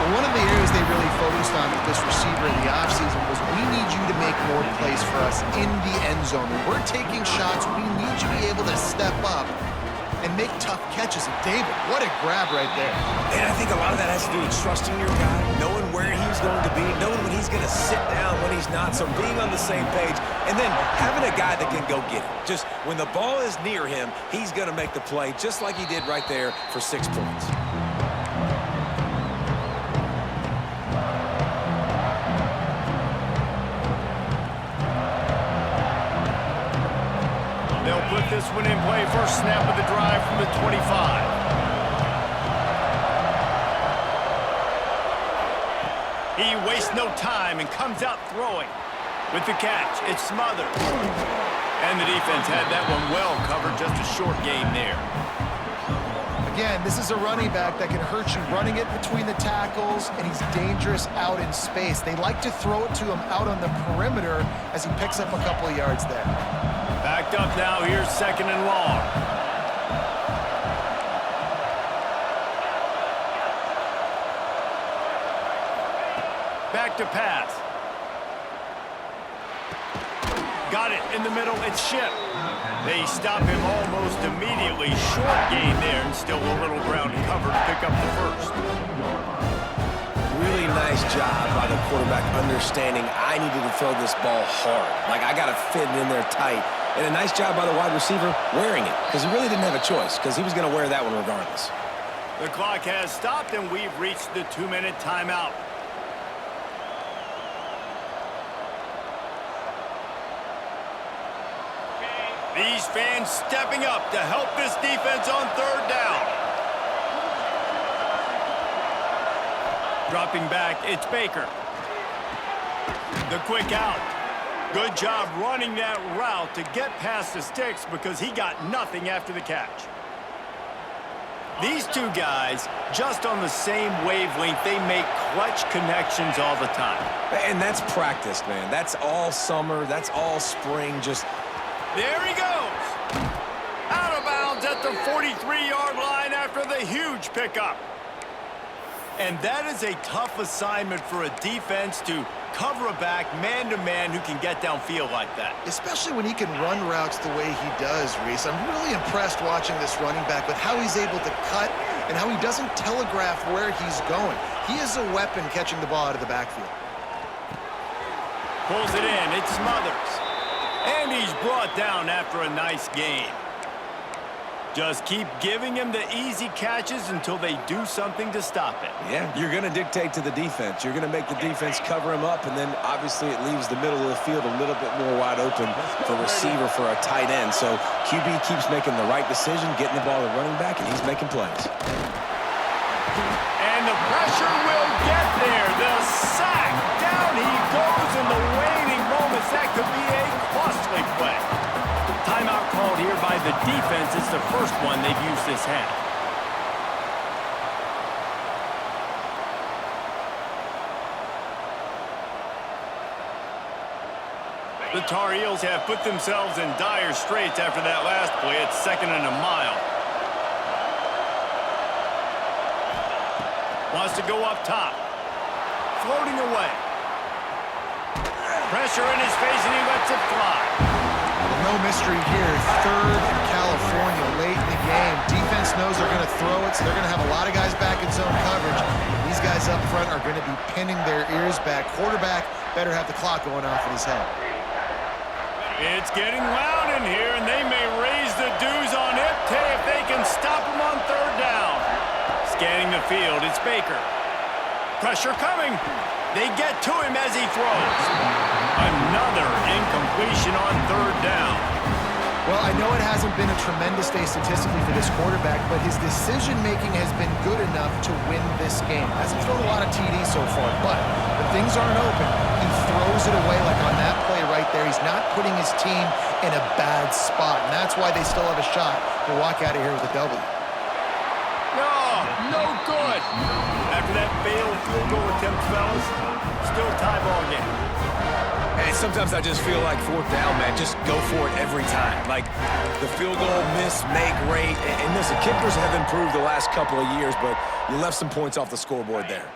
Well, one of the areas they really focused on with this receiver in the offseason was we need you to make more plays for us in the end zone. When we're taking shots, we need you to be able to step up and make tough catches. And David, what a grab right there. And I think a lot of that has to do with trusting your guy, knowing where he's going to be, knowing when he's going to sit down, when he's not, so being on the same page, and then having a guy that can go get it. Just when the ball is near him, he's going to make the play, just like he did right there for 6 points. They'll put this one in play. First snap of the drive from the 25. He wastes no time and comes out throwing. With the catch, it's smothered. And the defense had that one well covered. Just a short game there. Again, this is a running back that can hurt you running it between the tackles, and he's dangerous out in space. They like to throw it to him out on the perimeter as he picks up a couple of yards there. Backed up now. Here's second and long. Back to pass. Got it in the middle. It's Ship. They stop him almost immediately. Short gain there, and still a little ground cover to pick up the first. Really nice job by the quarterback understanding I needed to throw this ball hard. Like, I got to fit it in there tight. And a nice job by the wide receiver wearing it, because he really didn't have a choice, because he was going to wear that one regardless. The clock has stopped, and we've reached the 2-minute timeout. These fans stepping up to help this defense on third down. Dropping back, it's Baker. The quick out. Good job running that route to get past the sticks because he got nothing after the catch. These two guys, just on the same wavelength, they make clutch connections all the time. And that's practice, man. That's all summer. That's all spring. Just there he goes. Out of bounds at the 43-yard line after the huge pickup. And that is a tough assignment for a defense to cover a back man-to-man who can get downfield like that. Especially when he can run routes the way he does, Reese. I'm really impressed watching this running back with how he's able to cut and how he doesn't telegraph where he's going. He is a weapon catching the ball out of the backfield. Pulls it in. It smothers. And he's brought down after a nice game. Just keep giving him the easy catches until they do something to stop it. Yeah, you're going to dictate to the defense. You're going to make the defense cover him up, and then obviously it leaves the middle of the field a little bit more wide open for receiver for a tight end. So QB keeps making the right decision, getting the ball to running back, and he's making plays. And the pressure will get there. The sack. Down he goes in the waning moments. That could be a costly play. Timeout called here by the defense. It's the first one they've used this half. The Tar Heels have put themselves in dire straits after that last play. It's 2nd and a mile. Wants to go up top. Floating away. Pressure in his face, and he lets it fly. No mystery here. 3rd and California late in the game. Defense knows they're going to throw it, so they're going to have a lot of guys back in zone coverage. These guys up front are going to be pinning their ears back. Quarterback better have the clock going off in his head. It's getting loud in here, and they may raise the dues on Ipte if they can stop him on third down. Scanning the field, it's Baker. Pressure coming. They get to him as he throws. Another incompletion on third down. Well, I know it hasn't been a tremendous day statistically for this quarterback, but his decision-making has been good enough to win this game. Hasn't thrown a lot of TDs so far, but when things aren't open, he throws it away like on that play right there. He's not putting his team in a bad spot, and that's why they still have a shot to walk out of here with a W. No good. After that failed field goal attempt, fellas, still tie ball game. And sometimes I just feel like fourth down, man, just go for it every time. Like the field goal, miss, make, rate. And listen, kickers have improved the last couple of years, but you left some points off the scoreboard there.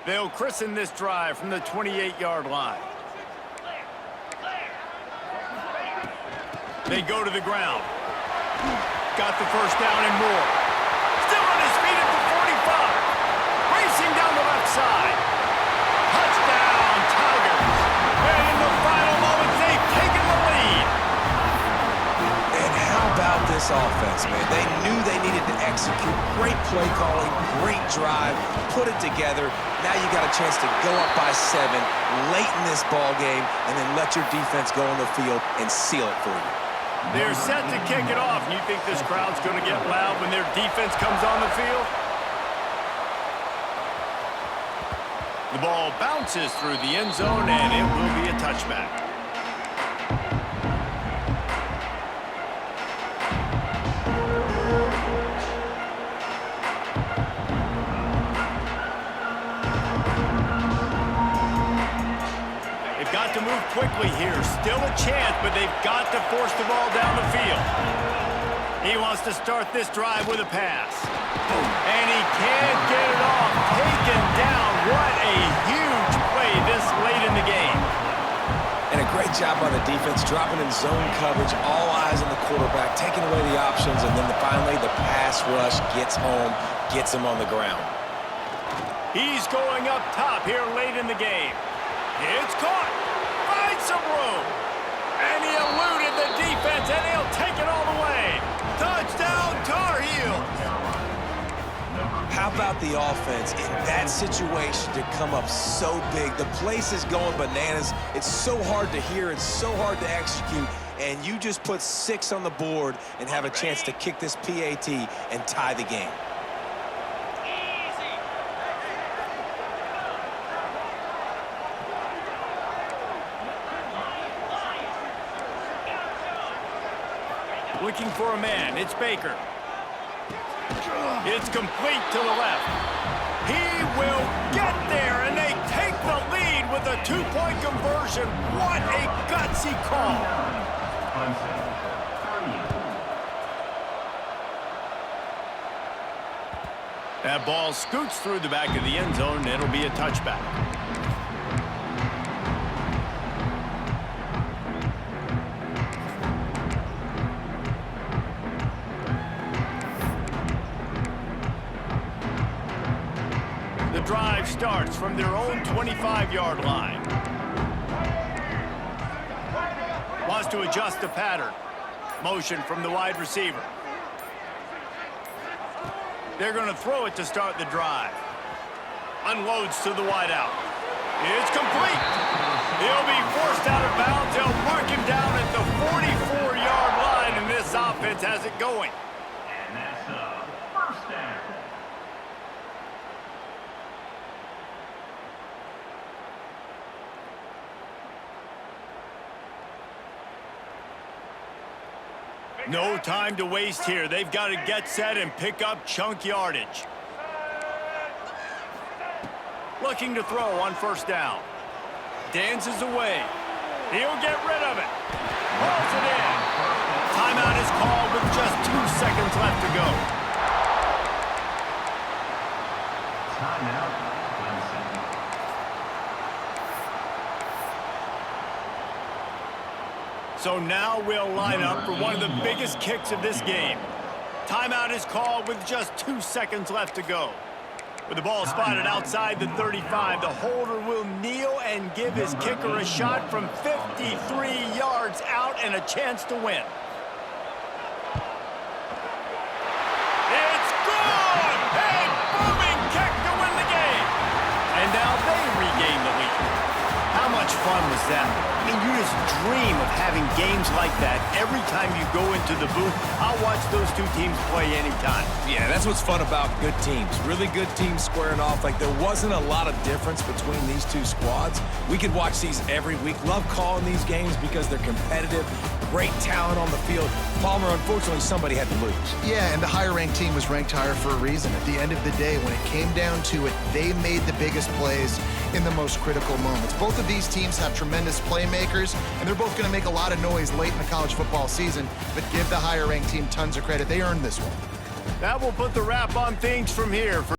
They'll christen this drive from the 28-yard line. They go to the ground. Got the first down and more. Still on his feet at the 45. Racing down the left side. Touchdown, Tigers. And in the final moments, they've taken the lead. And how about this offense, man? They knew they needed to execute. Great play calling, great drive, put it together. Now you got a chance to go up by 7 late in this ball game and then let your defense go on the field and seal it for you. They're set to kick it off. You think this crowd's going to get loud when their defense comes on the field? The ball bounces through the end zone, and it will be a touchback. They've got to move quickly here. Still a chance, but they've got to force the ball down the field. He wants to start this drive with a pass. And he can't get it off. Taken down. What a huge play this late in the game. And a great job by the defense, dropping in zone coverage, all eyes on the quarterback, taking away the options, and then finally the pass rush gets home, gets him on the ground. He's going up top here late in the game. It's caught. Finds some room. And he eluded the defense, and he'll take it all the way. Touchdown, Tar Heels. How about the offense in that situation to come up so big? The place is going bananas. It's so hard to hear. It's so hard to execute. And you just put 6 on the board and have a chance to kick this PAT and tie the game. Looking for a man. It's Baker. It's complete to the left. He will get there, and they take the lead with a 2-point conversion. What a gutsy call. That ball scoots through the back of the end zone, and it'll be a touchback. The drive starts from their own 25-yard line. Wants to adjust the pattern. Motion from the wide receiver. They're going to throw it to start the drive. Unloads to the wideout. It's complete. He'll be forced out of bounds. They'll mark him down at the 44-yard line, and this offense has it going. And that's the first down. No time to waste here. They've got to get set and pick up chunk yardage. Looking to throw on first down. Dances away. He'll get rid of it. Rolls it in. Timeout is called with just 2 seconds left to go. Timeout. So now we'll line up for one of the biggest kicks of this game. Timeout is called with just 2 seconds left to go. With the ball spotted outside the 35, the holder will kneel and give his kicker a shot from 53 yards out and a chance to win. It's good! A booming kick to win the game! And now they regain the lead. How much fun was that? I mean, you just dream of having games like that every time you go into the booth. I'll watch those two teams play anytime. Yeah, that's what's fun about good teams. Really good teams squaring off. Like, there wasn't a lot of difference between these two squads. We could watch these every week. Love calling these games because they're competitive. Great talent on the field. Palmer, unfortunately, somebody had to lose. Yeah, and the higher-ranked team was ranked higher for a reason. At the end of the day, when it came down to it, they made the biggest plays in the most critical moments. Both of these teams have tremendous playmakers, and they're both going to make a lot of noise late in the college football season, but give the higher-ranked team tons of credit. They earned this one. That will put the wrap on things from here.